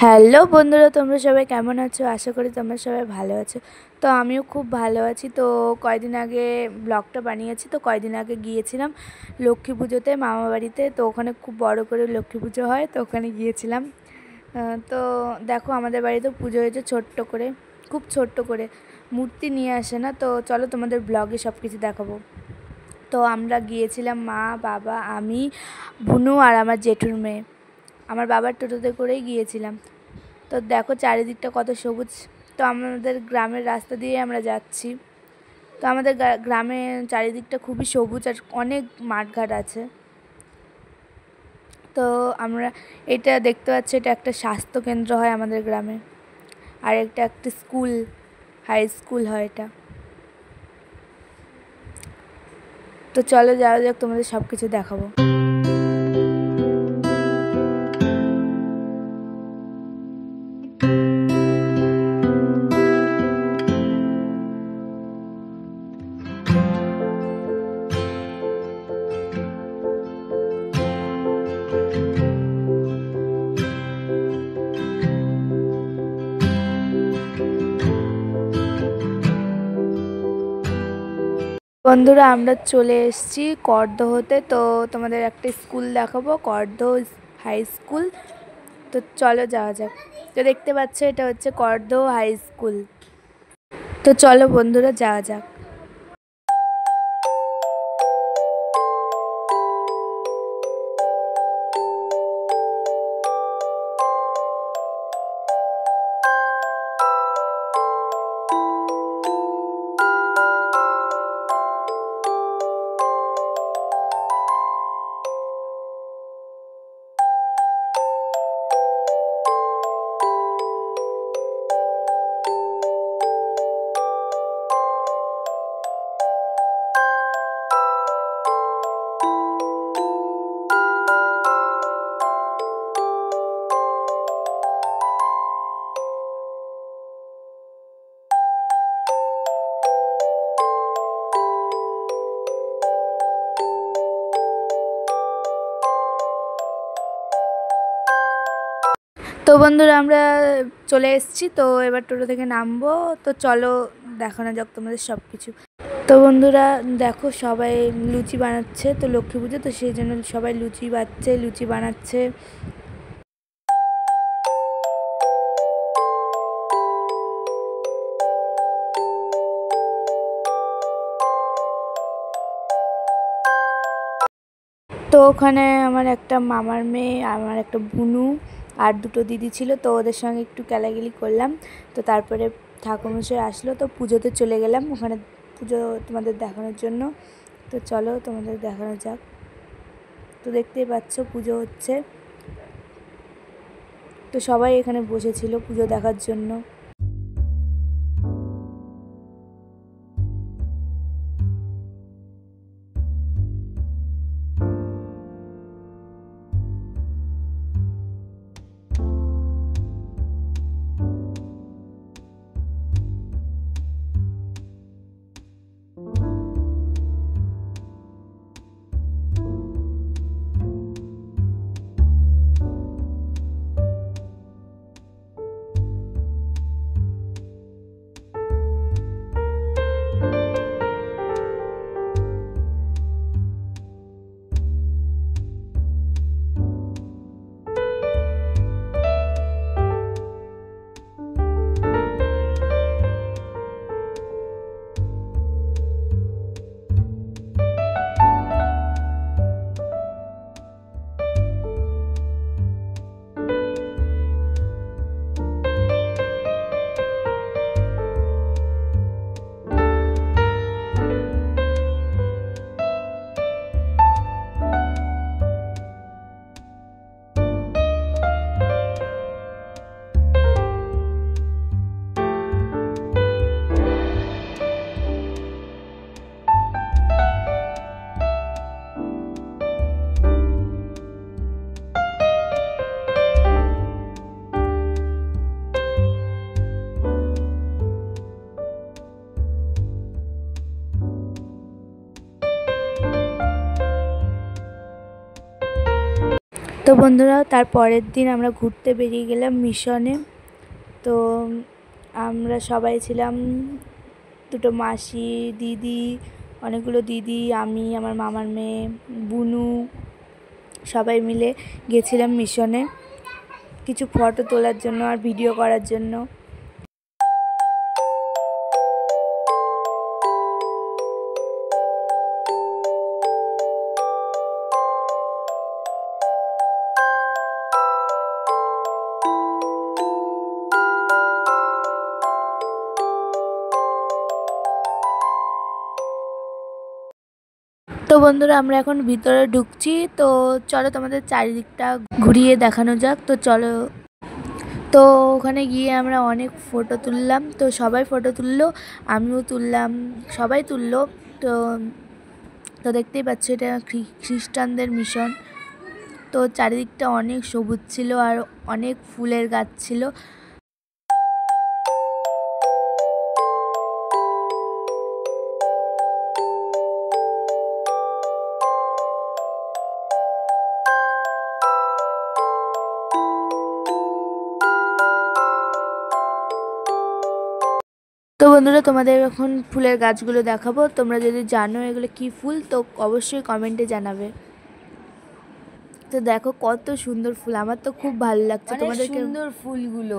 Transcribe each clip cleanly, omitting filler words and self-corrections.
Hello বন্ধুরা, তোমরা সবাই কেমন আছো? আশা করি তোমরা সবাই ভালো আছো। তো আমিও খুব ভালো আছি। তো কয়দিন আগে ব্লগটা বানিয়েছি। তো কয়দিন আগে গিয়েছিলাম লক্ষ্মী পুজোতে মামা বাড়িতে। তো ওখানে খুব বড় করে লক্ষ্মী পুজো হয়, তো ওখানে গিয়েছিলাম। তো দেখো আমাদের বাড়িতে পুজো হয়েছে ছোট্ট করে, খুব ছোট্ট করে, মূর্তি নিয়ে আসে না। তো চলো তোমাদের ব্লগে সব কিছু দেখাবো। তো আমরা গিয়েছিলাম মা, বাবা, আমি, বুনু আর আমার জেঠুর মেয়ে। আমার বাবার টোটোতে করেই গিয়েছিলাম। তো দেখো চারিদিকটা কত সবুজ। তো আমাদের গ্রামের রাস্তা দিয়ে আমরা যাচ্ছি। তো আমাদের গ্রামে চারিদিকটা খুবই সবুজ আর অনেক মাঠঘাট আছে। তো আমরা এটা দেখতে পাচ্ছি, এটা একটা স্বাস্থ্যকেন্দ্র হয় আমাদের গ্রামে, আর এটা একটা স্কুল, হাই স্কুল হয় এটা। তো চলো যাওয়া যাক, তোমাদের সব কিছু দেখাবো। বন্ধুরা আমরা চলে এসেছি করদোহতে। তো তোমাদের একটা স্কুল দেখাবো, করদোহ হাই স্কুল। তো চলো যাওয়া যাক। তো দেখতে পাচ্ছ এটা হচ্ছে করদোহ হাই স্কুল। তো চলো বন্ধুরা যাওয়া যাক। তো বন্ধুরা আমরা চলে এসেছি। তো এবার টোটো থেকে নামবো। তো চলো দেখানো যাক তোমাদের সব কিছু। তো বন্ধুরা দেখো সবাই লুচি বানাচ্ছে। তো লক্ষ্মী পুজো, তো সেই জন্য সবাই লুচি বানাচ্ছে। তো ওখানে আমার একটা মামার মেয়ে, আমার একটা বুনু আর দুটো দিদি ছিল। তো ওদের সঙ্গে একটু কেলাগেলি করলাম। তো তারপরে ঠাকুরমশাই আসলো, তো পুজোতে চলে গেলাম ওখানে পুজো তোমাদের দেখানোর জন্য। তো চলো তোমাদের দেখানো যাক। তো দেখতেই পাচ্ছ পুজো হচ্ছে। তো সবাই এখানে বসেছিল পুজো দেখার জন্য। বন্ধুরা, তার পরের দিন আমরা ঘুরতে বেরিয়ে গেলাম মিশনে। তো আমরা সবাই ছিলাম, দুটো মাসি, দিদি, অনেকগুলো দিদি, আমি, আমার মামার মেয়ে, বুনু, সবাই মিলে গেছিলাম মিশনে কিছু ফটো তোলার জন্য আর ভিডিও করার জন্য। তো বন্ধুরা, আমরা এখন ভিতরে ঢুকছি। তো চলো তোমাদের চারিদিকটা ঘুরিয়ে দেখানো যাক। তো চলো। তো ওখানে গিয়ে আমরা অনেক ফটো তুললাম। তো সবাই ফটো তুললো, আমিও তুললাম, সবাই তুললো। তো তো দেখতেই পাচ্ছ, এটা খ্রিস্টানদের মিশন। তো চারিদিকটা অনেক সবুজ ছিল আর অনেক ফুলের গাছ ছিল। তো বন্ধুরা, তোমাদের এখন ফুলের গাছগুলো দেখাবো। তোমরা যদি জানো এগুলো কি ফুল, তো অবশ্যই কমেন্টে জানাবে। তো দেখো কত সুন্দর ফুল, আমার তো খুব ভালো লাগছে। তোমাদের সুন্দর ফুলগুলো।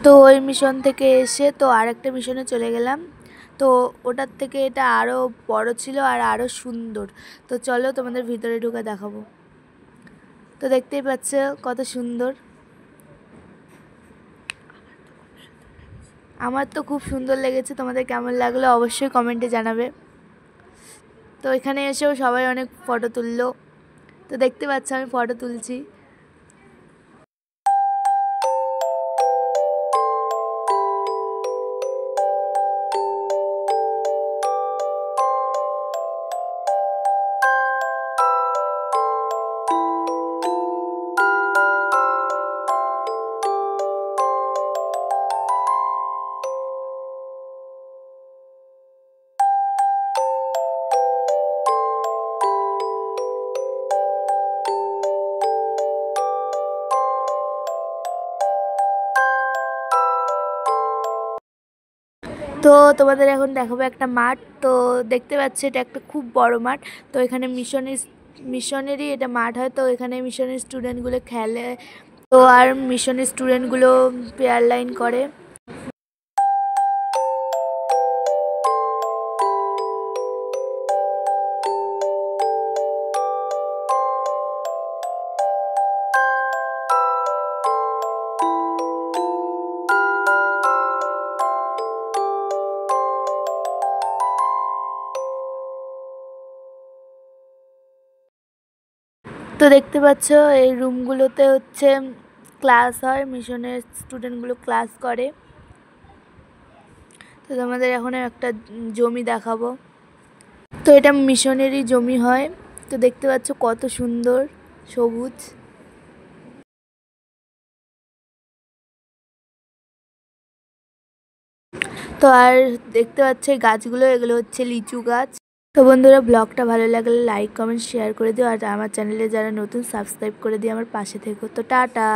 তো ওই মিশন থেকে এসে তো আরেকটা মিশনে চলে গেলাম। তো ওটার থেকে এটা আরও বড় ছিল আর আরও সুন্দর। তো চলো তোমাদের ভিতরে ঢুকে দেখাবো। তো দেখতেই পাচ্ছ কত সুন্দর। আমার তো খুব সুন্দর লেগেছে। তোমাদের কেমন লাগলো অবশ্যই কমেন্টে জানাবে। তো এখানে এসেও সবাই অনেক ফটো তুললো। তো দেখতে পাচ্ছ আমি ফটো তুলছি। তো তোমাদের এখন দেখাবো একটা মাঠ। তো দেখতে পাচ্ছি এটা একটা খুব বড় মাঠ। তো এখানে মিশনেরই এটা মাঠ হয়। তো এখানে মিশনের স্টুডেন্টগুলো খেলে। তো আর মিশনের স্টুডেন্টগুলো পেয়ার লাইন করে। তো দেখতে পাচ্ছ এই রুমগুলোতে হচ্ছে ক্লাস হয়, মিশনের স্টুডেন্টগুলো ক্লাস করে। তো তোমাদের এখন একটা জমি দেখাবো। তো এটা মিশনেরই জমি হয়। তো দেখতে পাচ্ছ কত সুন্দর সবুজ। তো আর দেখতে পাচ্ছ এই গাছগুলো, এগুলো হচ্ছে লিচু গাছ। তো বন্ধুরা, ব্লগটা ভালো লাগলে লাইক কমেন্ট শেয়ার করে দিও, আর আমার চ্যানেলে যারা নতুন সাবস্ক্রাইব করে দিও, আমার পাশে থেকো। তো টাটা।